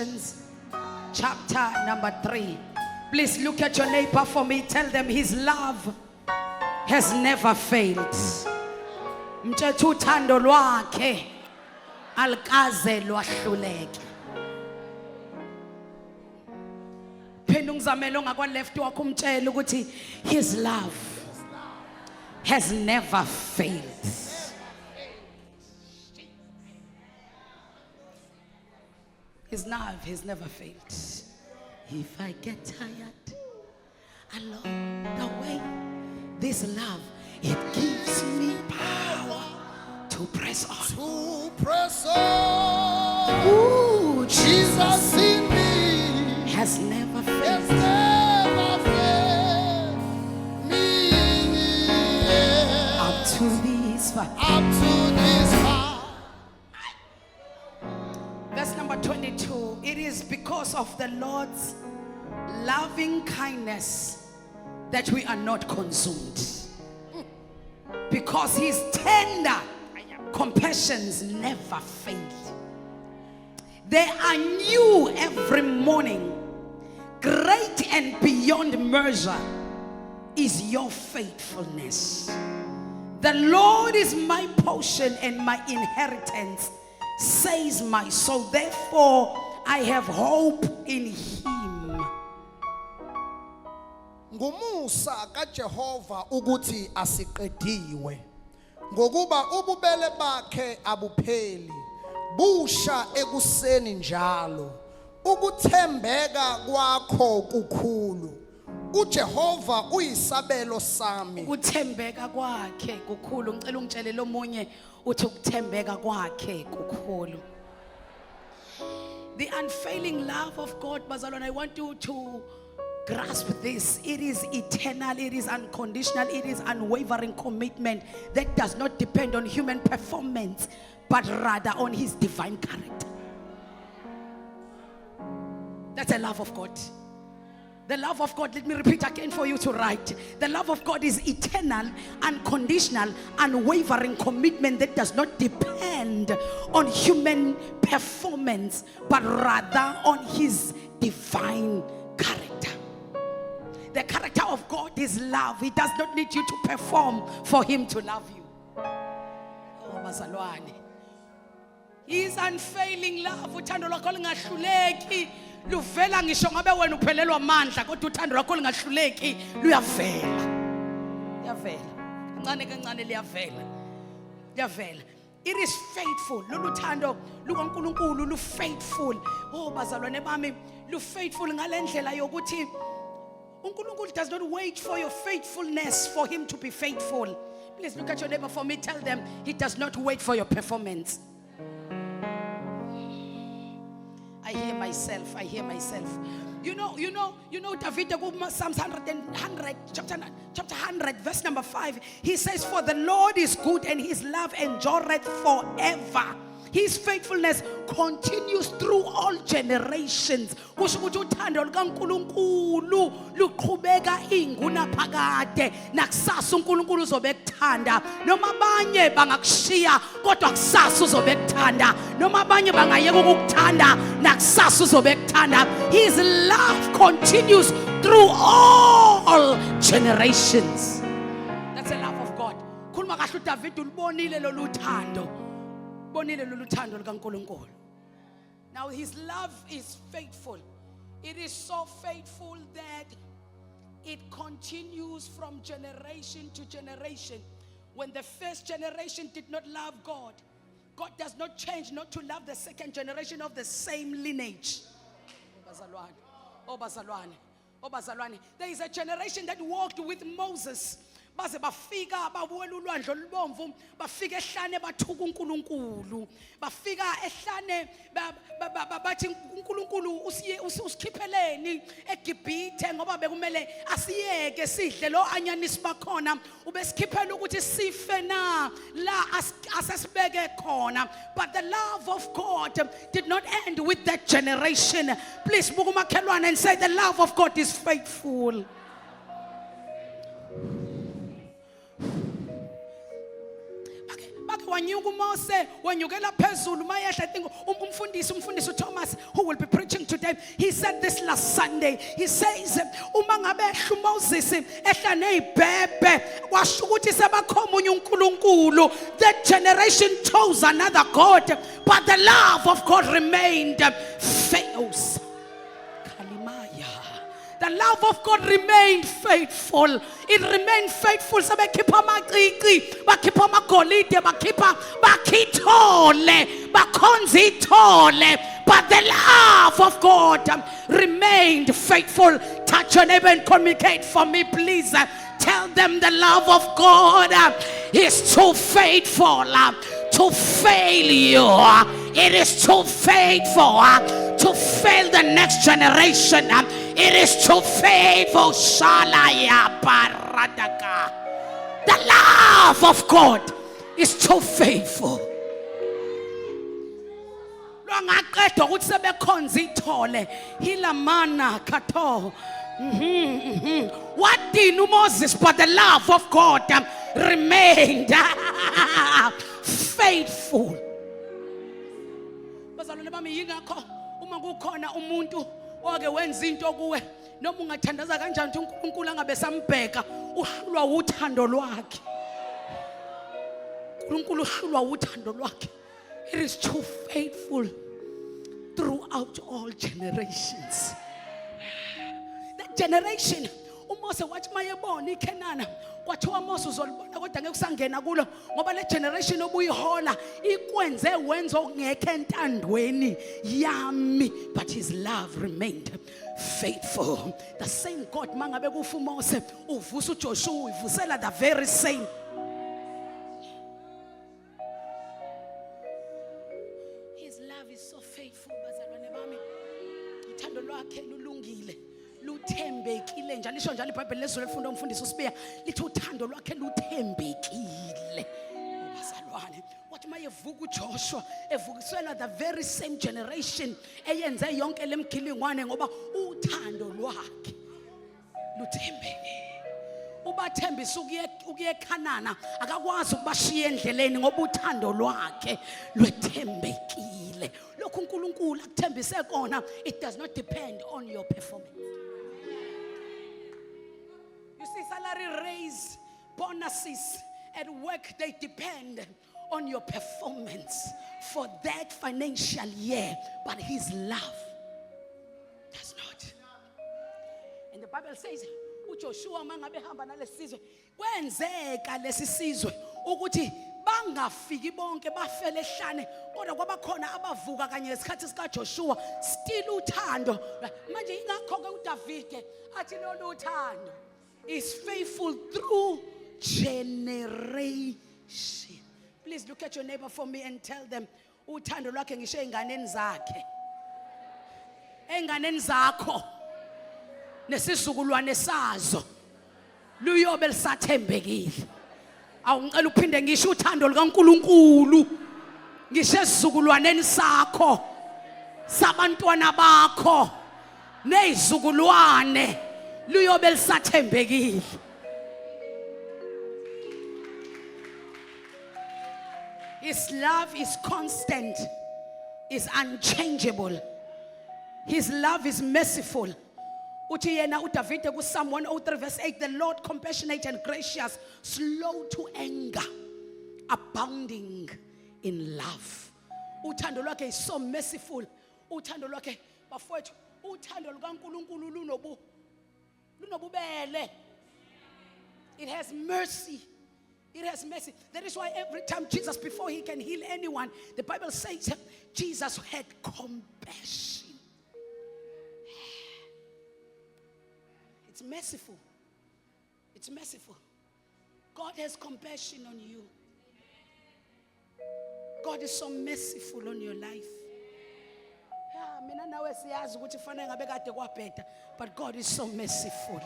Lamentations chapter number 3. Please look at your neighbor for me. Tell them his love has never failed. Mthetho uthando lwakhe alikaze lwahluleke. Phela ungizamela ongakwa left wakho umtshela ukuthi his love has never failed. His love has never failed. If I get tired along the way, this love, it gives me power to press on. To press on. Ooh, Jesus in me has never has failed. never failed me. Up to this far. Up to this far. Verse number 22. It is because of the Lord's loving kindness that we are not consumed. Because his tender compassions never fail. They are new every morning. Great and beyond measure is your faithfulness. The Lord is my portion and my inheritance, says my soul. Therefore, I have hope in him. Ngumusa kaJehova ukuthi asiqediwe ngokuba ububele bakhe abupheli busha ekuseni njalo ukuthembeka kwakho kukhulu uJehova uyisabelo sami Ukuthembeka kwakhe kukhulu. Ngicela ungitshele lomunye uthi ukuthembeka kwakhe kukhulu. The unfailing love of God, bazalwane, I want you to grasp this. It is eternal, it is unconditional, it is unwavering commitment that does not depend on human performance, but rather on his divine character. That's the love of God. The love of God, let me repeat again for you to write. The love of God is eternal, unconditional, unwavering commitment that does not depend on human performance, but rather on his divine character. The character of God is love. He does not need you to perform for him to love you. Oh, bazalwane. His unfailing love, uthando lwakho lungahluleki. Luvela ngisho ngabe wena uphelelwa amandla kodwa uthando lwakho lungahluleki luyavela. Liyavela. Kancane kancane liyavela. Liyavela. It is faithful. Lolu thando lukaNkulunkulu lu faithful. Oh bazalwane bami, lu faithful ngalendlela yokuthi uNkulunkulu does not wait for your faithfulness for him to be faithful. Please look at your neighbor for me. Tell them he does not wait for your performance. I hear myself. I hear myself. You know, David, Psalms 100, chapter 100, verse number 5. He says, for the Lord is good and his love endureth forever. His faithfulness continues through all generations. Kusho ukuthi uthando lukaNkulunkulu luqhubeka inguna phakade nakusasa uNkulunkulu uzobe ekuthanda noma abanye bangakushiya kodwa kusasa uzobe ekuthanda noma abanye bangayeka ukukuthanda nakusasa uzobe ekuthanda. His love continues through all generations. That's the love of God. Khuluma kahle uDavid ulibonile lolu thando. Now his love is faithful. It is so faithful that it continues from generation to generation. When the first generation did not love God, God does not change not to love the second generation of the same lineage. Oh bazalwane. There is a generation that walked with Moses. Baze bafika babuwela ulwandle olubomvu bafika ehlane bathuka uNkulunkulu bafika ehlane bathi uNkulunkulu usikhipheleni eGibhithe ngoba bekumele asiyeke sidle lo anyanisi bakhona ubesikhiphela ukuthi sife na la asesibeke khona. But the love of God did not end with that generation. Please buka umakhelwane and say the love of God is faithful. kodwa wanyuka uMose wanyukela phezulu mayehla. I think umfundisi Thomas, who will be preaching today, he said this last Sunday. He says uma ngabe ehla uMoses ehla nezibhebhe washo ukuthi sebakhoma uNkulunkulu. That generation chose another god, but the love of God remained faithful. The love of God remained faithful. It remained faithful. So bakhipha amacici, bakhipha amagolide, bakhithole, bakhonza ithole. But the love of God remained faithful. Touch your neighbor and communicate for me, please. Tell them the love of God is too faithful to fail you. It is too faithful to fail the next generation. It is too faithful. Shalaya Baradaka. The love of God is too faithful. Lwangaqedwa ukuthi sebekhonza ithole hilamana kato. What did Moses? But the love of God remained faithful. Bazalwane bami yingakho uma kukhona umuntu oke wenza into kuwe noma ungathandaza kanjani ukuthi uNkulunkulu angabe sambheka uhlulwa uthando lwakhe. uNkulunkulu uhlulwa uthando lwakhe. It is too faithful throughout all generations. That generation uMose wathi mayebona iKhenana kwathiwa Mose uzolibona kodwa ngeke usangena kulo ngoba le generation obuyihola ikwenze wenza okungekho entandweni yami. But his love remained faithful. The same God mangabe kufa uMose uvusa uJoshua uvusela the very same. His love is so faithful. Bazalwane bami uthando lwakhe lulungile luthembekile njalo lisho njalo iBhayibheli lezulu elifunda umfundisi uSibiya lithi uthando lwakhe luthembekile. Bazalwane wathi mayevuka uJoshua evukisela the very same generation eyenze yonke lemgilingwane ngoba uthando lwakhe luthembekile. Ubathembisa ukuye eKhanana akakwazi ukubashiya endleleni ngoba uthando lwakhe lwethembekile. Lokhu uNkulunkulu akuthembise kona, it does not depend on your performance. You see, salary raise, bonuses at work, they depend on your performance for that financial year, but his love does not. And the Bible says uJoshua mangabe hamba nalesizwe kwenzeka lesizwe ukuthi bangafiki bonke bafele ehlane kodwa kwabakhona abavuka kanye ngesikhathi sika Joshua still uthando. Manje ingakho ke uDavide athi lolu uthando is faithful through generation. Please look at your neighbor for me and tell them uthando lwakhe ngisho einganeni zakhe, einganeni zakho nesizukulwane sazo luyobe lisathembekile. Awungicela uphinde ngisho uthando likaNkulunkulu ngisho esizukulwaneni sakho sabantwana bakho nezizukulwane luyobe lisathembekile. His love is constant, is unchangeable. His love is merciful. Uthi yena uDavide ku Psalm 103 verse 8, the Lord compassionate and gracious, slow to anger, abounding in love. Uthando lwakhe is so merciful. Uthando lwakhe bafowethu, uthando lukaNkulunkulu lunobubele. It has mercy. It has mercy. That is why every time Jesus, before he can heal anyone, the Bible says Jesus had compassion. It's merciful. It's merciful. God has compassion on you. God is so merciful on your life. But God is so merciful.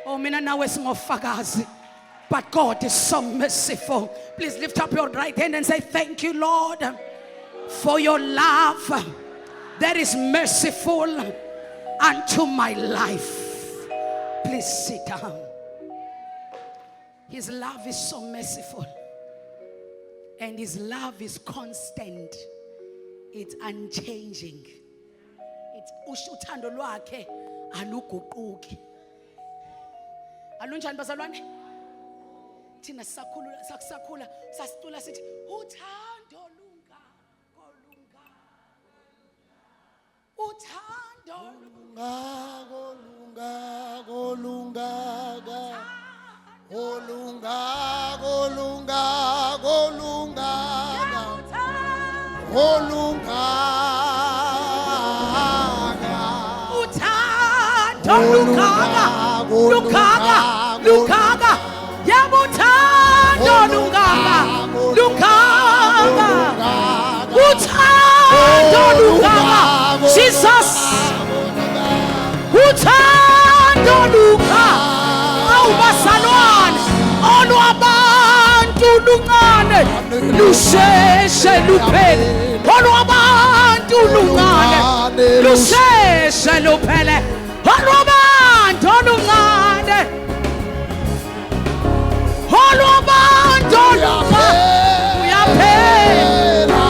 Oh, mina nawe singofakazi. But God is so merciful. Please lift up your right hand and say, thank you, Lord, for your love that is merciful unto my life. Please sit down. His love is so merciful And his love is constant. It's unchanging. It's uthando lwakhe aluguquki. Alunjani bazalwane? Thina sakusakhula sasicula sithi uthando Lukaga, yabuthando Lukaga, uthando Lukaga, Jesus, uthando Lukaga, awubasalwane, olwabantu lungane, lusheshe luphele, olwabantu lungane, lusheshe luphele, olwabantu lungane, olwabantu uyaphela,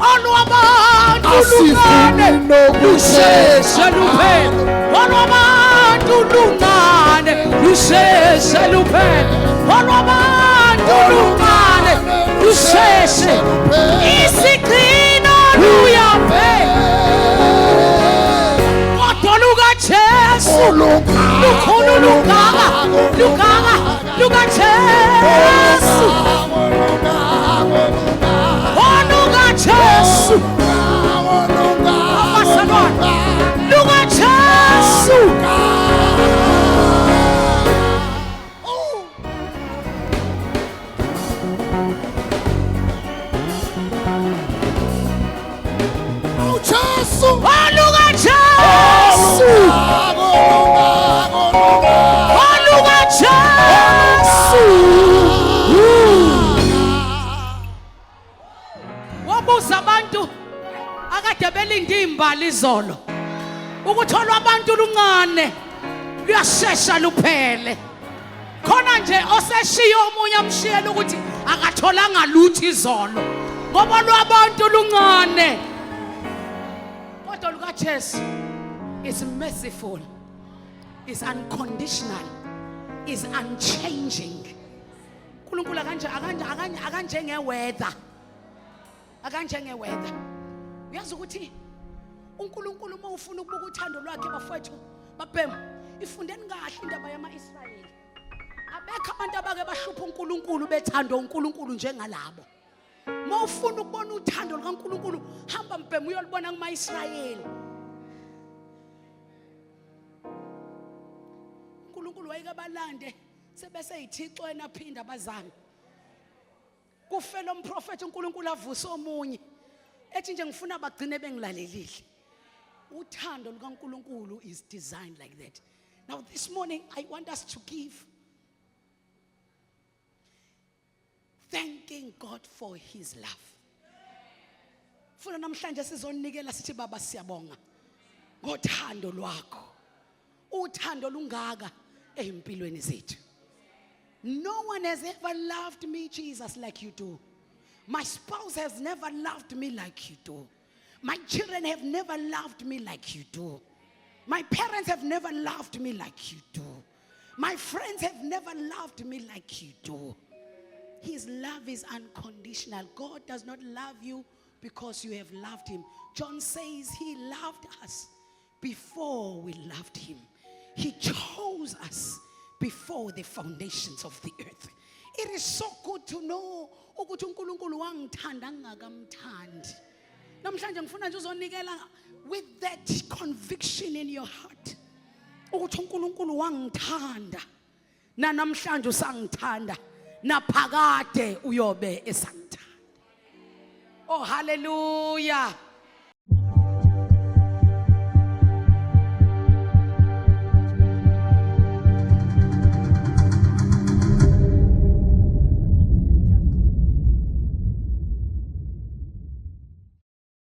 olwabantu lungane, lusheshe luphele, olwabantu lungane, lusheshe luphele, olwabantu lungane, lusheshe, isiqhina luyaphela, kodwa lukaJesu lukhulu Lukaga lukaJesu, lukaJesu, abasalwane, lukaJesu. Wabuza abantu akade belinde imbali izolo ukuthi olwabantu lungane luyashesha luphele, khona nje oseshiya omunye amshiyela ukuthi akatholanga lutho izolo ngoba lwabantu lungane, kodwa lukaJesu is merciful, is unconditional, is unchanging. uNkulunkulu akanjengeweather, akanjengeweather. Uyazi ukuthi uNkulunkulu uma ufuna ukubuka uthando lwakhe bafowethu babhemu, ifundeni kahle indaba yama-Israyeli. Abekho abantu abake bahlupha uNkulunkulu bethando uNkulunkulu njengalabo. Uma ufuna ukubona uthando lukaNkulunkulu, hamba mbhemu uyolibona kuma-Israyeli. uNkulunkulu wayeke balande sebese yithixo yena aphinda abazami. Kufela umprofeti uNkulunkulu avuse omunye ethi nje ngifuna bagcine bengilalelile. Uthando lukaNkulunkulu is designed like that. Now this morning I want us to give thanking God for his love. Funa namhlanje sizonikela sithi baba siyabonga ngothando lwakho. Uthando lungaka empilweni zethu. No one has ever loved me, Jesus, like you do. My spouse has never loved me like you do. My children have never loved me like you do. My parents have never loved me like you do. My friends have never loved me like you do. His love is unconditional. God does not love you because you have loved him. John says he loved us before we loved him. He chose us before the foundations of the earth. It is so good to know ukuthi uNkulunkulu wangithanda ngakamthandi. Namhlanje ngifuna nje uzonikela with that conviction in your heart. Ukuthi uNkulunkulu wangithanda. Na namhlanje usangithanda. Naphakade uyobe esangithanda. Oh hallelujah.